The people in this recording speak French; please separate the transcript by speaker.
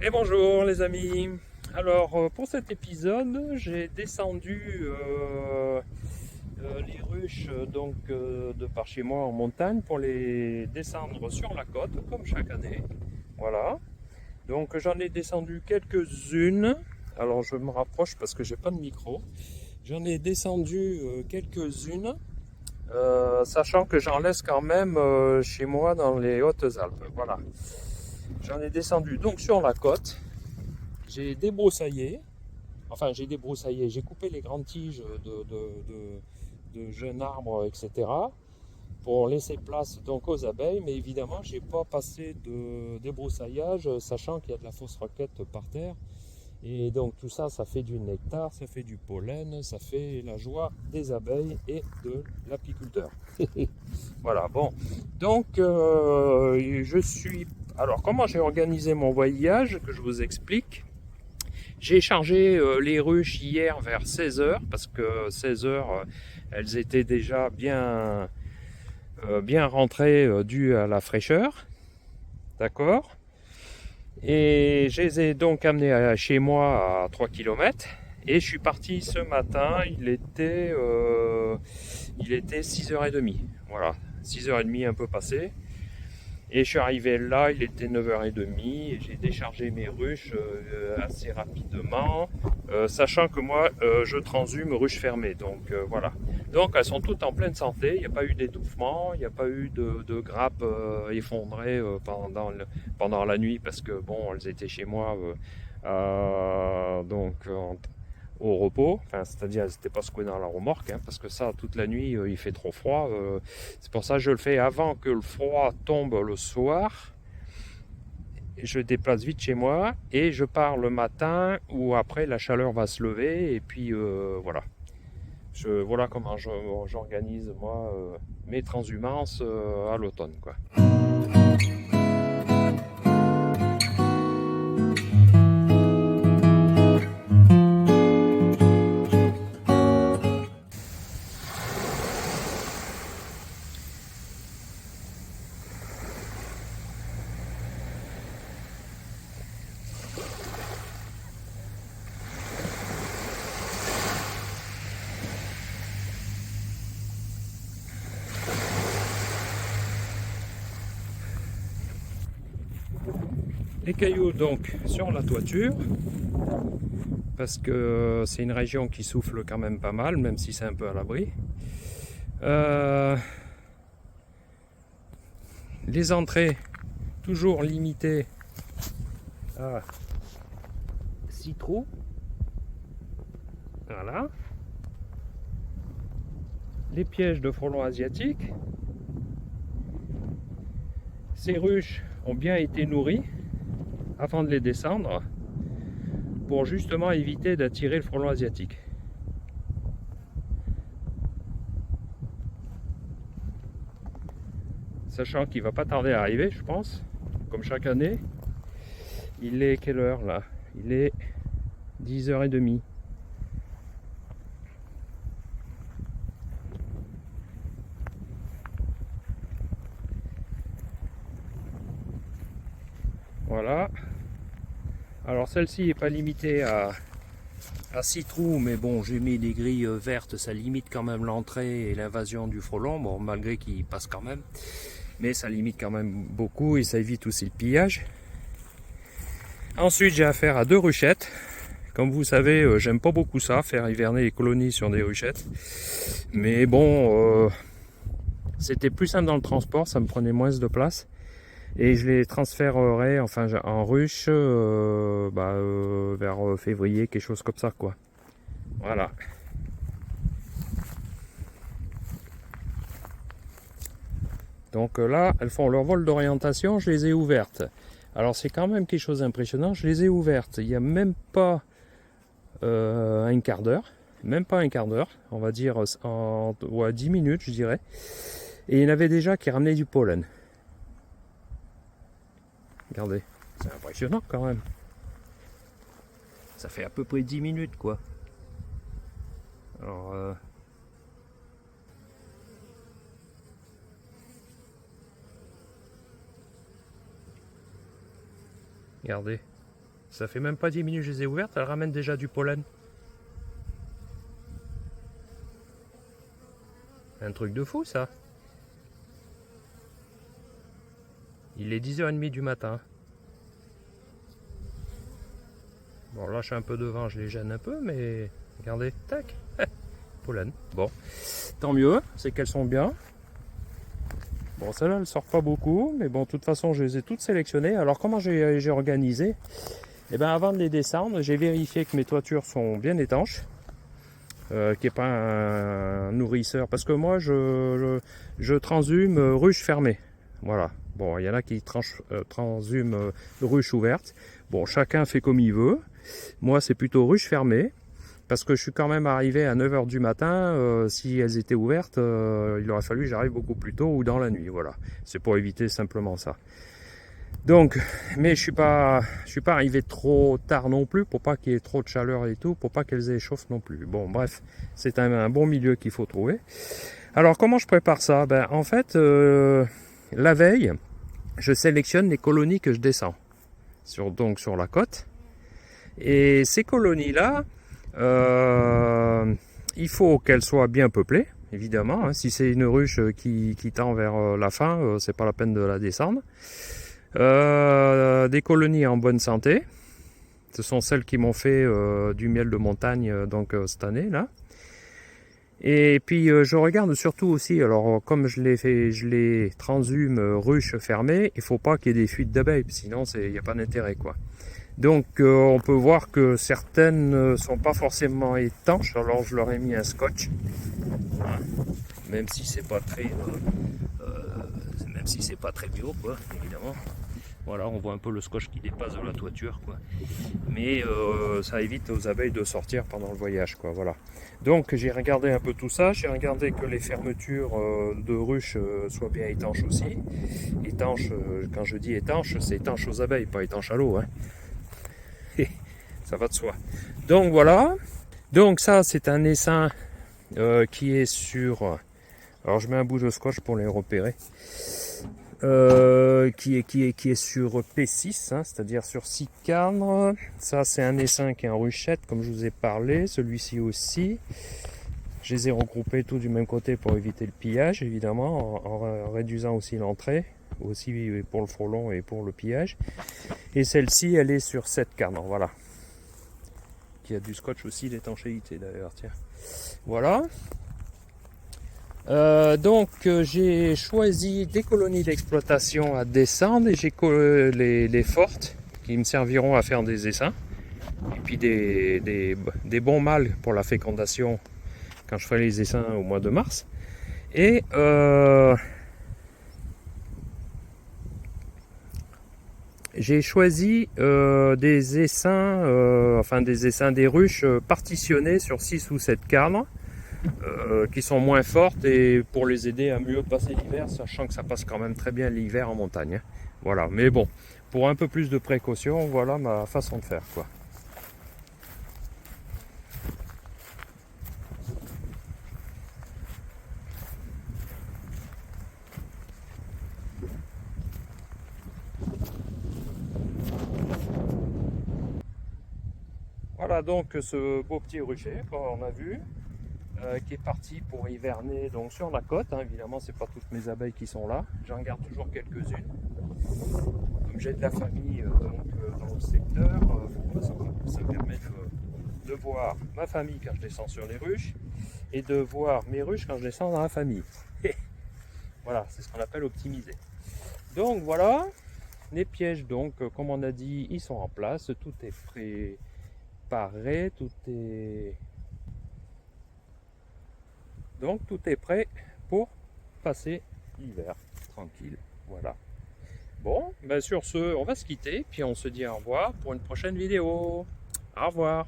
Speaker 1: Et bonjour les amis. Alors pour cet épisode, j'ai descendu les ruches de par chez moi en montagne pour les descendre sur la côte comme chaque année. Voilà. Donc j'en ai descendu quelques-unes. Alors je me rapproche parce que j'ai pas de micro. J'en ai descendu quelques-unes, sachant que j'en laisse quand même chez moi dans les Hautes-Alpes. Voilà. J'en ai descendu donc sur la côte. J'ai débroussaillé, j'ai coupé les grandes tiges de jeunes arbres, etc. pour laisser place donc aux abeilles, mais évidemment, j'ai pas passé de débroussaillage, sachant qu'il y a de la fausse roquette par terre. Et donc tout ça, ça fait du nectar, ça fait du pollen, ça fait la joie des abeilles et de l'apiculteur. Voilà, bon. Donc, je suis... Alors, comment j'ai organisé mon voyage, que je vous explique. J'ai chargé les ruches hier vers 16 heures parce que 16 heures, elles étaient déjà bien rentrées dues à la fraîcheur. D'accord. Et je les ai donc amenées chez moi à 3 km. Et je suis parti ce matin, il était 6h30. Voilà, 6h30 un peu passé. Et je suis arrivé là, il était 9h30 et j'ai déchargé mes ruches assez rapidement, sachant que moi je transhume ruches fermées. Donc voilà. Donc elles sont toutes en pleine santé, il n'y a pas eu d'étouffement, il n'y a pas eu de grappes effondrées pendant la nuit parce que bon, elles étaient chez moi au repos, enfin, c'est-à-dire elles n'étaient pas secouées dans la remorque, hein, parce que ça, toute la nuit, il fait trop froid. C'est pour ça que je le fais avant que le froid tombe le soir. Je déplace vite chez moi et je pars le matin où après la chaleur va se lever et puis voilà. Voilà comment j'organise moi mes transhumances à l'automne, quoi. Les cailloux donc sur la toiture, parce que c'est une région qui souffle quand même pas mal, même si c'est un peu à l'abri. Les entrées toujours limitées à 6 trous. Voilà. Les pièges de frelons asiatiques. Ces ruches ont bien été nourries avant de les descendre pour justement éviter d'attirer le frelon asiatique. Sachant qu'il va pas tarder à arriver, je pense, comme chaque année. Il est quelle heure là? Il est 10h30. Voilà. Alors celle-ci n'est pas limitée à 6 trous, mais bon, j'ai mis des grilles vertes, ça limite quand même l'entrée et l'invasion du frelon, bon, malgré qu'il passe quand même. Mais ça limite quand même beaucoup et ça évite aussi le pillage. Ensuite, j'ai affaire à 2 ruchettes. Comme vous savez, j'aime pas beaucoup ça, faire hiverner les colonies sur des ruchettes. Mais bon, c'était plus simple dans le transport, ça me prenait moins de place. Et je les transférerai enfin en ruche vers février, quelque chose comme ça, quoi. Voilà. Donc là, elles font leur vol d'orientation, je les ai ouvertes. Alors c'est quand même quelque chose d'impressionnant, je les ai ouvertes. Il n'y a même pas un quart d'heure, on va dire en 10 minutes, je dirais. Et il y en avait déjà qui ramenaient du pollen. Regardez, c'est impressionnant quand même. Ça fait à peu près 10 minutes, quoi. Alors, regardez. Ça fait même pas 10 minutes que je les ai ouvertes, elles ramènent déjà du pollen. Un truc de fou ça. Il est 10h30 du matin. Bon, là, je suis un peu devant, je les gêne un peu, mais regardez, tac, pollen. Bon, tant mieux, c'est qu'elles sont bien. Bon, celle-là, elle ne sort pas beaucoup, mais bon, de toute façon, je les ai toutes sélectionnées. Alors, comment j'ai organisé? Eh bien, avant de les descendre, j'ai vérifié que mes toitures sont bien étanches, qu'il n'y ait pas un nourrisseur. Parce que moi, je transhume ruche fermée. Voilà. Bon, il y en a qui transhument ruche ouverte. Bon, chacun fait comme il veut. Moi, c'est plutôt ruche fermée. Parce que je suis quand même arrivé à 9h du matin. Si elles étaient ouvertes, il aurait fallu que j'arrive beaucoup plus tôt ou dans la nuit. Voilà. C'est pour éviter simplement ça. Donc, mais je suis pas arrivé trop tard non plus pour pas qu'il y ait trop de chaleur et tout, pour pas qu'elles échauffent non plus. Bon, bref, c'est un bon milieu qu'il faut trouver. Alors, comment je prépare ça? Ben, en fait, la veille, je sélectionne les colonies que je descends, donc sur la côte. Et ces colonies-là, il faut qu'elles soient bien peuplées, évidemment. Hein. Si c'est une ruche qui tend vers la fin, c'est pas la peine de la descendre. Des colonies en bonne santé. Ce sont celles qui m'ont fait du miel de montagne cette année là. Et puis je regarde surtout aussi, alors comme je les transhume ruche fermée, il faut pas qu'il y ait des fuites d'abeilles, sinon il n'y a pas d'intérêt quoi. Donc on peut voir que certaines ne sont pas forcément étanches, alors je leur ai mis un scotch, même si c'est pas très bio quoi, évidemment. Voilà, on voit un peu le scotch qui dépasse de la toiture, quoi. Mais ça évite aux abeilles de sortir pendant le voyage, quoi. Voilà. Donc j'ai regardé un peu tout ça. J'ai regardé que les fermetures de ruches soient bien étanches aussi. Étanches, quand je dis étanches, c'est étanche aux abeilles, pas étanche à l'eau. Hein. Ça va de soi. Donc voilà. Donc ça, c'est un essaim qui est sur. Alors je mets un bout de scotch pour les repérer. Qui est sur P6, hein, c'est-à-dire sur 6 cadres. Ça, c'est un essaim qui est en ruchette, comme je vous ai parlé. Celui-ci aussi. Je les ai regroupés tous du même côté pour éviter le pillage, évidemment, en réduisant aussi l'entrée, aussi pour le frelon et pour le pillage. Et celle-ci, elle est sur 7 cadres, voilà. Qui a du scotch aussi d'étanchéité d'ailleurs, tiens. Voilà. Donc j'ai choisi des colonies d'exploitation à descendre et j'ai les fortes qui me serviront à faire des essaims et puis des bons mâles pour la fécondation quand je ferai les essaims au mois de mars. Et j'ai choisi des essaims, des ruches partitionnées sur 6 ou 7 cadres. Qui sont moins fortes et pour les aider à mieux passer l'hiver, sachant que ça passe quand même très bien l'hiver en montagne. Hein. Voilà, mais bon, pour un peu plus de précaution, voilà ma façon de faire, quoi. Voilà donc ce beau petit rucher qu'on a vu. Qui est parti pour hiverner donc sur la côte. Hein. Évidemment, c'est pas toutes mes abeilles qui sont là. J'en garde toujours quelques-unes. Comme j'ai de la famille dans le secteur, ça permet de voir ma famille quand je descends sur les ruches et de voir mes ruches quand je descends dans la famille. Voilà, c'est ce qu'on appelle optimiser. Donc voilà, les pièges, donc comme on a dit, ils sont en place. Tout est préparé, tout est... Donc tout est prêt pour passer l'hiver tranquille. Voilà. Bon, ben sur ce, on va se quitter, puis on se dit au revoir pour une prochaine vidéo. Au revoir.